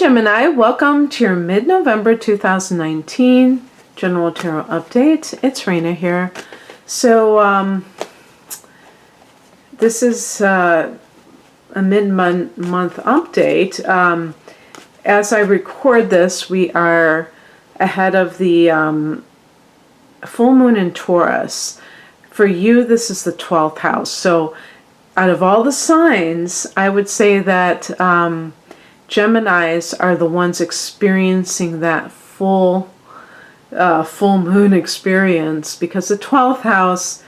Gemini, welcome to your mid-November 2019 General Tarot Update. It's Raina here. So this is a mid-month update. As I record this, we are ahead of the full moon in Taurus. For you, this is the 12th house. So out of all the signs, I would say that Geminis are the ones experiencing that full moon experience, because the 12th house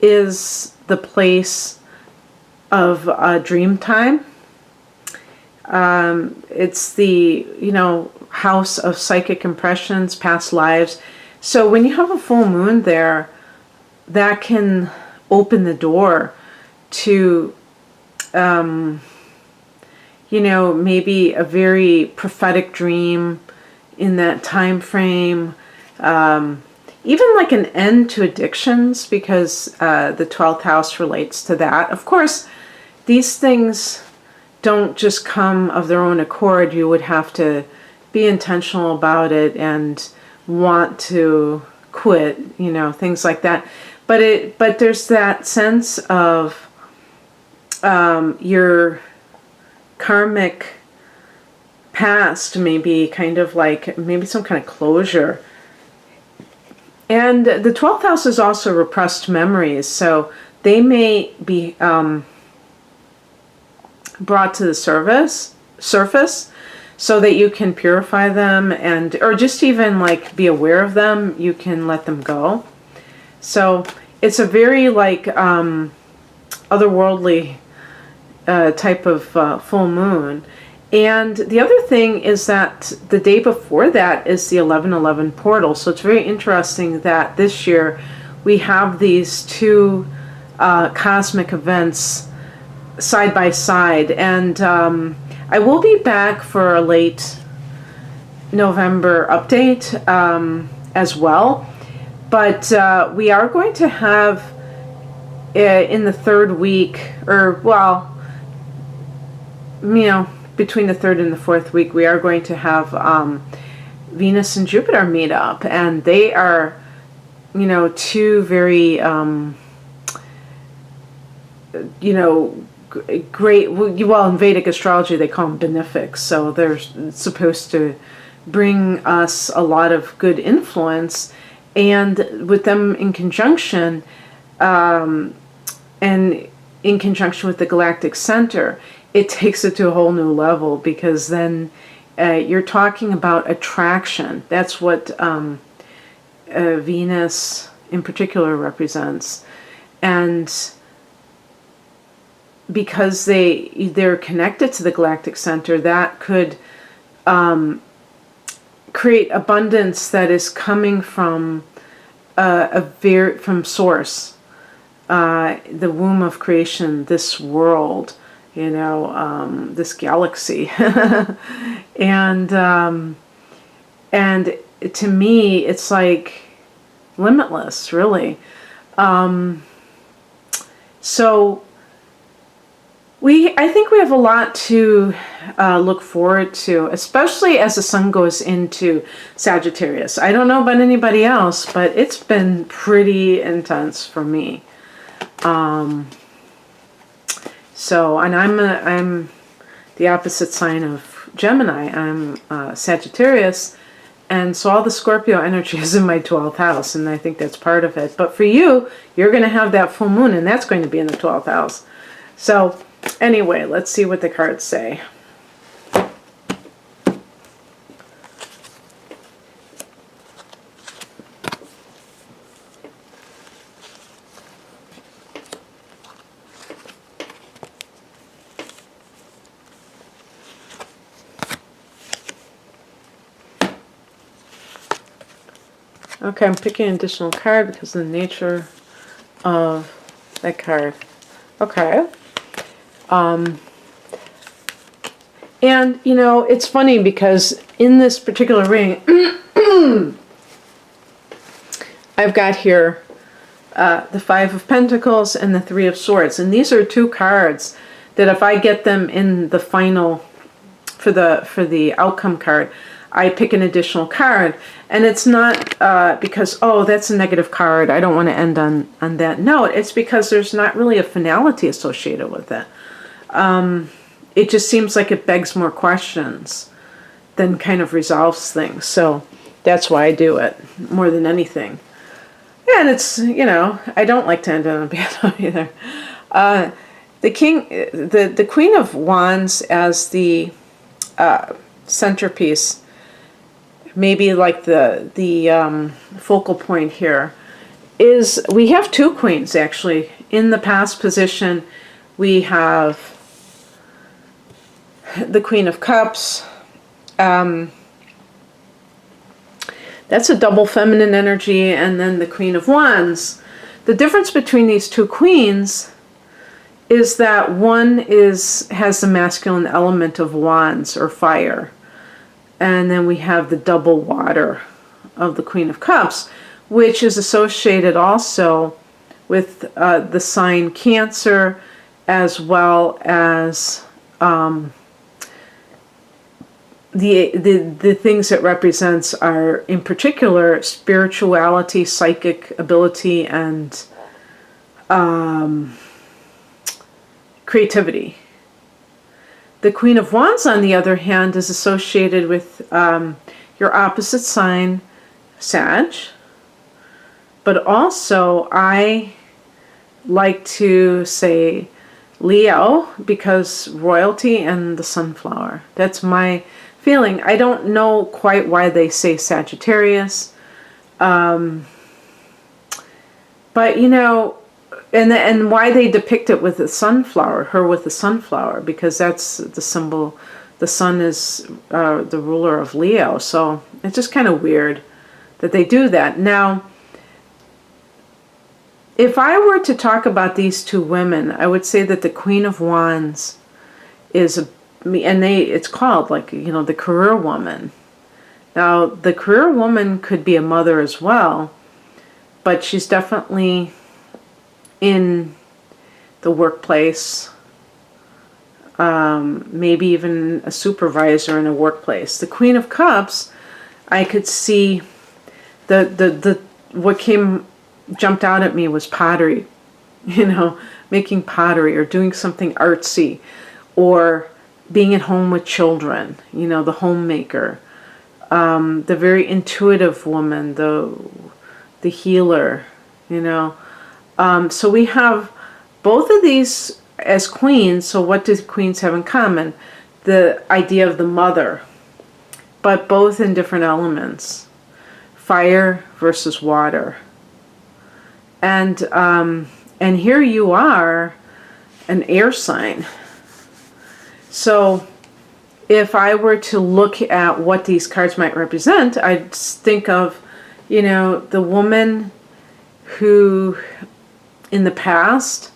is the place of dream time. It's the, house of psychic impressions, past lives. So when you have a full moon there, that can open the door to maybe a very prophetic dream in that time frame. Even like an end to addictions, because the 12th house relates to that. Of course, these things don't just come of their own accord. You would have to be intentional about it and want to quit, things like that. But there's that sense of your karmic past, maybe maybe some kind of closure. And the 12th house is also repressed memories, so they may be brought to the surface so that you can purify them, or just even be aware of them. You can let them go. So it's a very otherworldly type of full moon. And the other thing is that the day before that is the 11/11 portal. So it's very interesting that this year we have these two cosmic events side by side. And I will be back for a late November update as well. But we are going to have in the third week, between the third and the fourth week, we are going to have Venus and Jupiter meet up, and they are, two very, great. Well, in Vedic astrology, they call them benefics, so they're supposed to bring us a lot of good influence, and with them in conjunction, and in conjunction with the galactic center, it takes it to a whole new level, because then you're talking about attraction. That's what Venus in particular represents. And because they're connected to the galactic center, that could create abundance that is coming from from source, the womb of creation, this world, this galaxy. and to me, it's limitless, really. So I think we have a lot to look forward to, especially as the sun goes into Sagittarius. I don't know about anybody else, but it's been pretty intense for me. So, and I'm the opposite sign of Gemini. I'm Sagittarius, and so all the Scorpio energy is in my 12th house, and I think that's part of it. But for you, you're going to have that full moon, and that's going to be in the 12th house. So anyway, let's see what the cards say. Okay, I'm picking an additional card because of the nature of that card. Okay. And, it's funny because in this particular ring, I've got here the Five of Pentacles and the Three of Swords. And these are two cards that if I get them in the final for the outcome card, I pick an additional card, and it's not because, oh, that's a negative card, I don't want to end on that note. It's because there's not really a finality associated with it. It just seems like it begs more questions than kind of resolves things. So that's why I do it more than anything. And it's, I don't like to end on a bad note either. The Queen of Wands as the centerpiece, maybe like the focal point here, is we have two queens actually. In the past position, we have the Queen of Cups. That's a double feminine energy, and then the Queen of Wands. The difference between these two queens is that one has the masculine element of wands or fire, and then we have the double water of the Queen of Cups, which is associated also with the sign Cancer, as well as the things it represents are, in particular, spirituality, psychic ability, and creativity. The Queen of Wands, on the other hand, is associated with your opposite sign, Sag. But also, I like to say Leo, because royalty and the sunflower. That's my feeling. I don't know quite why they say Sagittarius. But, and why they depict it with the sunflower, her with the sunflower, because that's the symbol. The sun is the ruler of Leo. So it's just kind of weird that they do that. Now, if I were to talk about these two women, I would say that the Queen of Wands is it's called the career woman. Now, the career woman could be a mother as well, but she's definitely in the workplace, maybe even a supervisor in a workplace. The Queen of Cups, I could see what jumped out at me was pottery, making pottery or doing something artsy, or being at home with children, the homemaker, the very intuitive woman, the healer, so we have both of these as queens. So what do queens have in common? The idea of the mother, but both in different elements, fire versus water. And here you are, an air sign. So if I were to look at what these cards might represent, I'd think of, the woman who in the past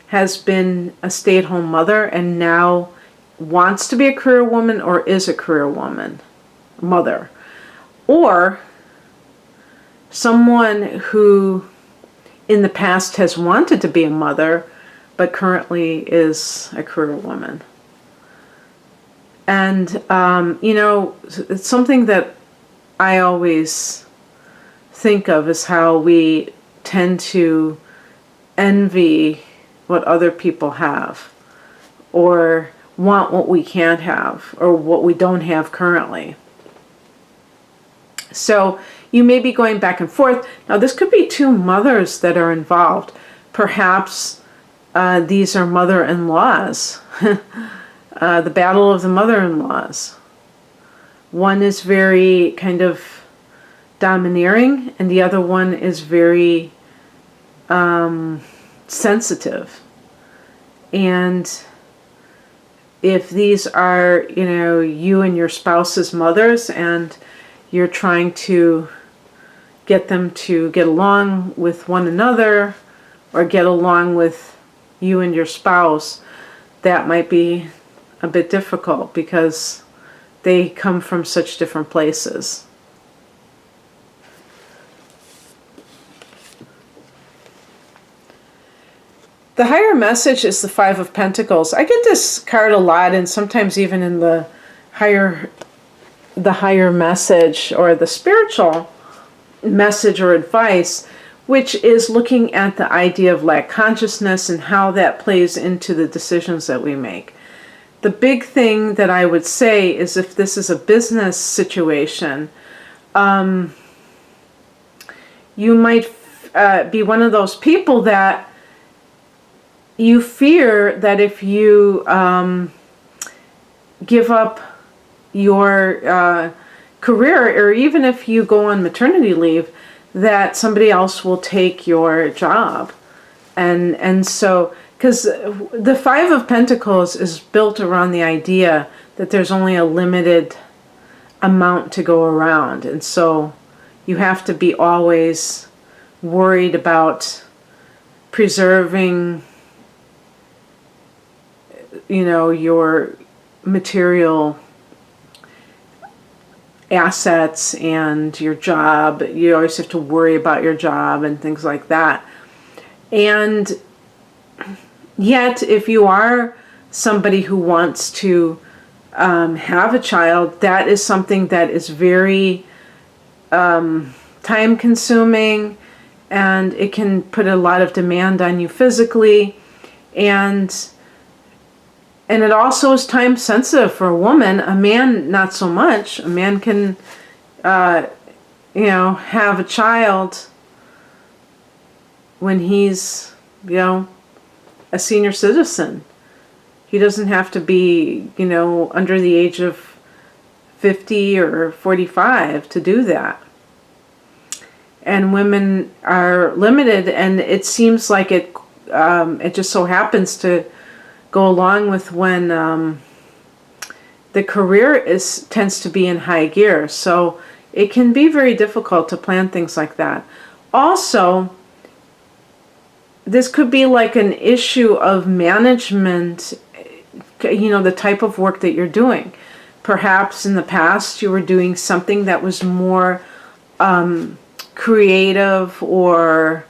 has been a stay-at-home mother and now wants to be a career woman or is a career woman, mother. Or someone who in the past has wanted to be a mother, but currently is a career woman. And, it's something that I always think of is how we tend to envy what other people have, or want what we can't have, or what we don't have currently. So you may be going back and forth. Now, this could be two mothers that are involved. Perhaps these are mother-in-laws. The battle of the mother-in-laws. One is very kind of domineering, and the other one is very sensitive. And if these are, you and your spouse's mothers, and you're trying to get them to get along with one another, or get along with you and your spouse, that might be a bit difficult because they come from such different places. The higher message is the Five of Pentacles. I get this card a lot, and sometimes even in the the higher message or the spiritual message or advice, which is looking at the idea of lack consciousness and how that plays into the decisions that we make. The big thing that I would say is if this is a business situation, you might be one of those people that you fear that if you give up your career, or even if you go on maternity leave, that somebody else will take your job. And so, because the Five of Pentacles is built around the idea that there's only a limited amount to go around. And so you have to be always worried about preserving, your material assets and your job. You always have to worry about your job and things like that. And yet, if you are somebody who wants to have a child, that is something that is very time consuming, and it can put a lot of demand on you physically, and it also is time sensitive for a woman. A man, not so much. A man can, have a child when he's, a senior citizen. He doesn't have to be, under the age of 50 or 45 to do that. And women are limited, and it seems like it just so happens to go along with when the career tends to be in high gear. So it can be very difficult to plan things like that. Also, this could be like an issue of management, the type of work that you're doing. Perhaps in the past you were doing something that was more creative or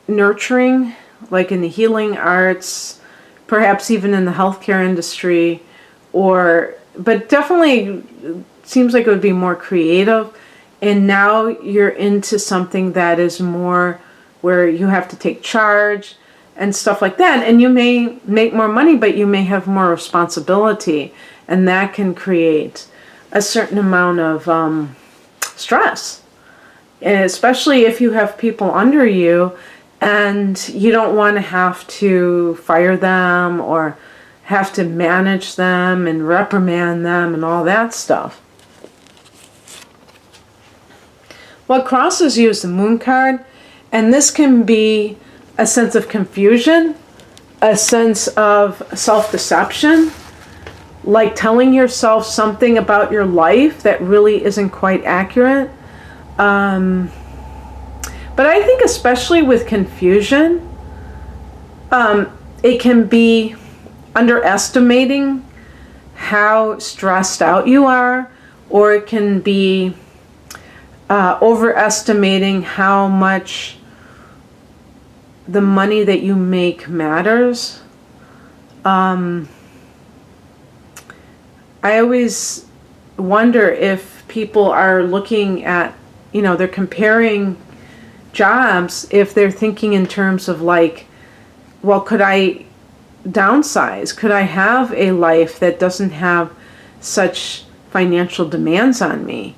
nurturing, like in the healing arts, perhaps even in the healthcare industry, but definitely seems like it would be more creative. And now you're into something that is more where you have to take charge and stuff like that. And you may make more money, but you may have more responsibility, and that can create a certain amount of stress. And especially if you have people under you and you don't want to have to fire them or have to manage them and reprimand them and all that stuff. What crosses you is the Moon card, and this can be a sense of confusion, a sense of self-deception, like telling yourself something about your life that really isn't quite accurate. But I think especially with confusion, it can be underestimating how stressed out you are, or it can be overestimating how much the money that you make matters. I always wonder if people are looking at, they're comparing jobs, if they're thinking in terms of like, well, could I downsize? Could I have a life that doesn't have such financial demands on me?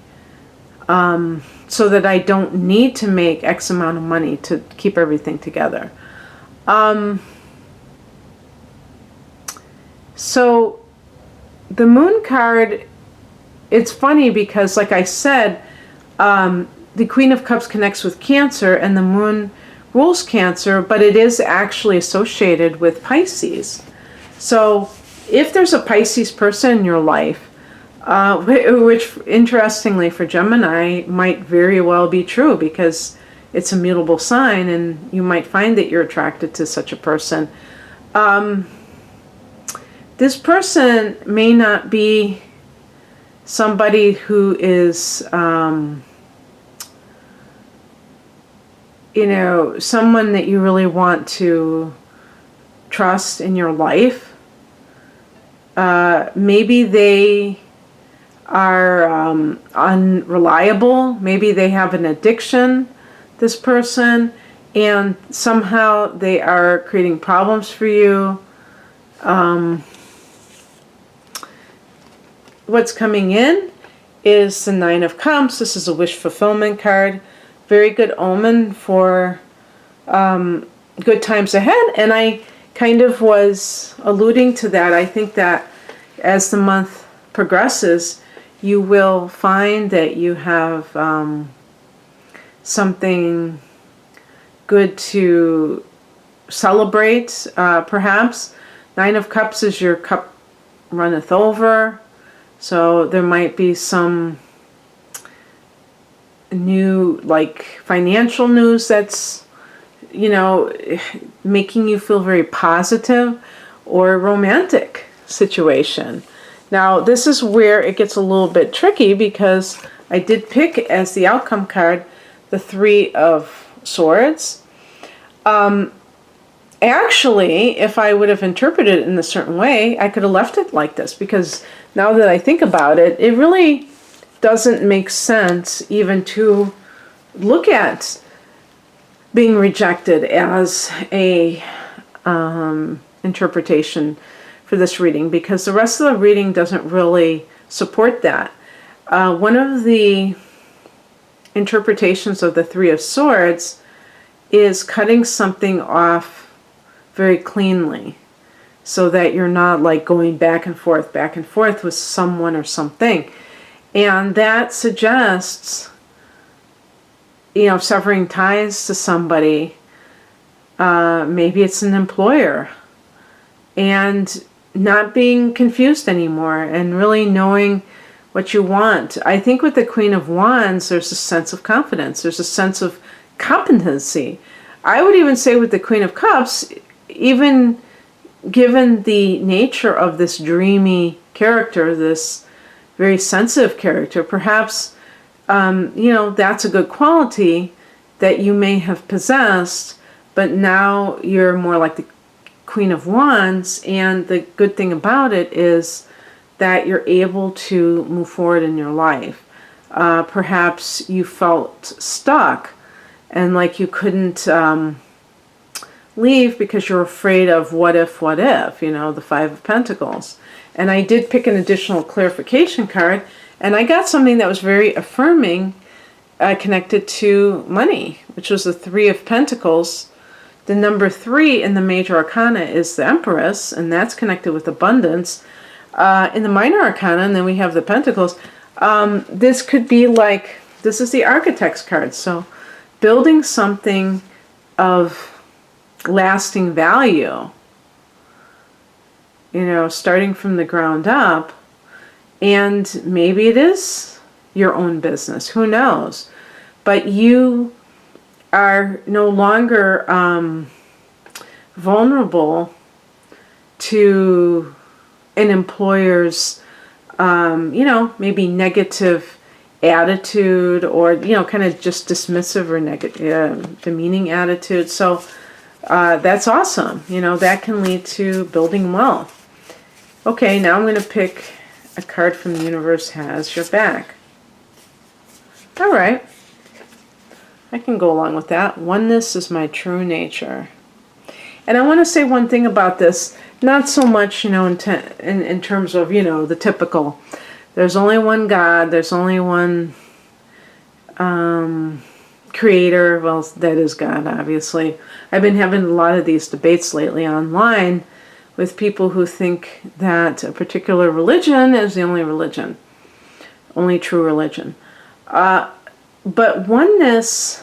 So that I don't need to make X amount of money to keep everything together. So the Moon card, it's funny because, like I said, the Queen of Cups connects with Cancer, and the Moon rules Cancer, but it is actually associated with Pisces. So if there's a Pisces person in your life, which interestingly for Gemini might very well be true because it's a mutable sign, and you might find that you're attracted to such a person. This person may not be somebody who is, someone that you really want to trust in your life. Maybe they are unreliable. Maybe they have an addiction, this person, and somehow they are creating problems for you. What's coming in is the Nine of Cups. This is a wish fulfillment card. Very good omen for good times ahead. And I kind of was alluding to that. I think that as the month progresses, you will find that you have something good to celebrate, perhaps. Nine of Cups is your cup runneth over. So there might be some new, like, financial news that's, you know, making you feel very positive, or a romantic situation. Now, this is where it gets a little bit tricky, because I did pick as the outcome card the Three of Swords. Actually, if I would have interpreted it in a certain way, I could have left it like this, because now that I think about it, it really doesn't make sense even to look at being rejected as a interpretation for this reading, because the rest of the reading doesn't really support that. One of the interpretations of the Three of Swords is cutting something off very cleanly, so that you're not like going back and forth with someone or something. And that suggests, you know, severing ties to somebody. Maybe it's an employer, and not being confused anymore, and really knowing what you want. I think with the Queen of Wands, there's a sense of confidence. There's a sense of competency. I would even say with the Queen of Cups, even given the nature of this dreamy character, this very sensitive character, perhaps, you know, that's a good quality that you may have possessed, but now you're more like the Queen of Wands, and the good thing about it is that you're able to move forward in your life. Perhaps you felt stuck and like you couldn't leave because you're afraid of what if, you know, the Five of Pentacles. And I did pick an additional clarification card, and I got something that was very affirming, connected to money, which was the Three of Pentacles. The number 3 in the major arcana is the Empress, and that's connected with abundance. In the minor arcana, and then we have the Pentacles, this could be like, this is the Architect's card. So building something of lasting value, you know, starting from the ground up. And maybe it is your own business, who knows, but you are no longer vulnerable to an employer's you know, maybe negative attitude, or, you know, kind of just dismissive or negative, demeaning attitude. So that's awesome. You know, that can lead to building wealth. Okay, now I'm going to pick a card from the universe. Has your back. All right. I can go along with that. Oneness is my true nature. And I want to say one thing about this, not so much, you know, in terms of, you know, the typical, there's only one God, there's only one creator. Well, that is God, obviously. I've been having a lot of these debates lately online with people who think that a particular religion is the only religion, only true religion. But oneness,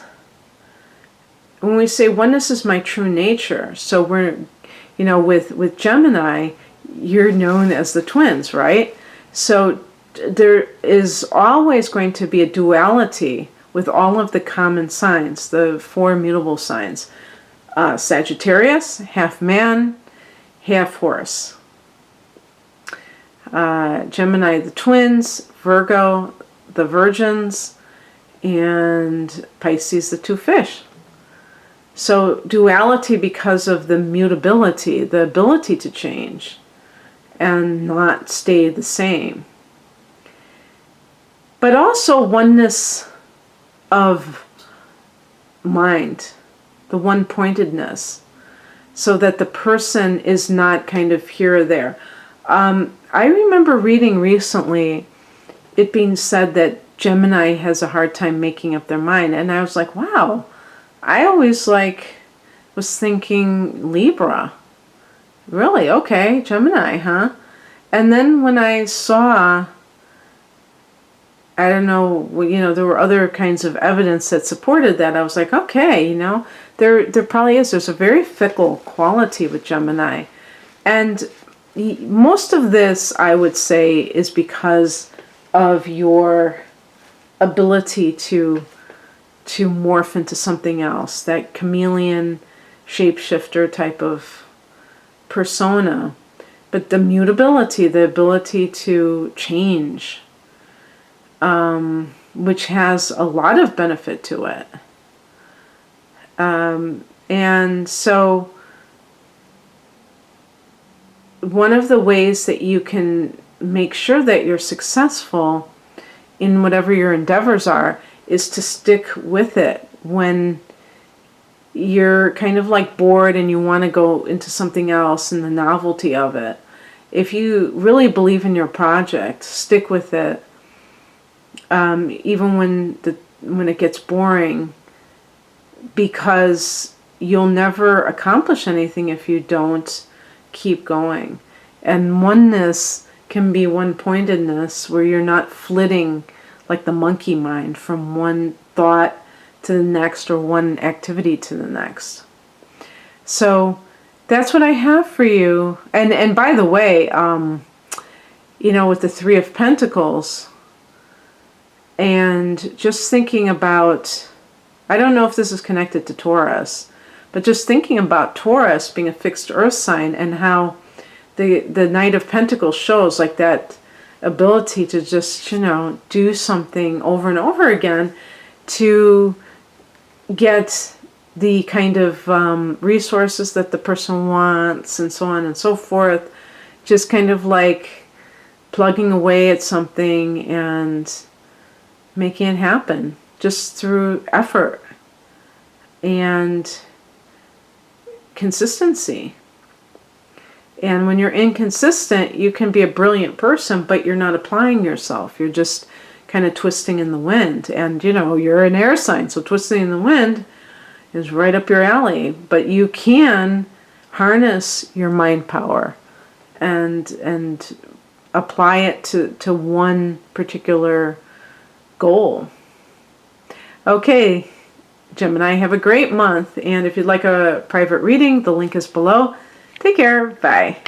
when we say oneness is my true nature, so we're, you know, with Gemini, you're known as the twins, right? So there is always going to be a duality with all of the common signs, the 4 immutable signs. Sagittarius, half man, half horse. Gemini, the twins. Virgo, the virgins. And Pisces, the 2 fish. So duality because of the mutability, the ability to change. and not stay the same. But also oneness of mind, the one-pointedness, so that the person is not kind of here or there. I remember reading recently it being said that Gemini has a hard time making up their mind, and I was like, wow, I always was thinking Libra. Really? Okay, Gemini, huh? And then when I saw, I don't know, there were other kinds of evidence that supported that, I was like, okay, there probably is. There's a very fickle quality with Gemini. And most of this, I would say, is because of your ability to morph into something else, that chameleon shapeshifter type of persona. But the mutability, the ability to change, which has a lot of benefit to it. And so one of the ways that you can make sure that you're successful in whatever your endeavors are is to stick with it when you're kind of bored and you want to go into something else and the novelty of it. If you really believe in your project, stick with it. Even when it gets boring, because you'll never accomplish anything if you don't keep going. And oneness can be one-pointedness, where you're not flitting like the monkey mind from one thought to the next or one activity to the next. So that's what I have for you. And by the way, with the Three of Pentacles, and just thinking about, I don't know if this is connected to Taurus, but just thinking about Taurus being a fixed earth sign, and how the Knight of Pentacles shows that ability to just, do something over and over again to get the kind of resources that the person wants, and so on and so forth. Just kind of plugging away at something and making it happen just through effort and consistency. And when you're inconsistent, you can be a brilliant person, but you're not applying yourself. You're just kind of twisting in the wind. And, you're an air sign, so twisting in the wind is right up your alley. But you can harness your mind power and apply it to one particular goal. Okay, Gemini, have a great month. And if you'd like a private reading, the link is below. Take care. Bye.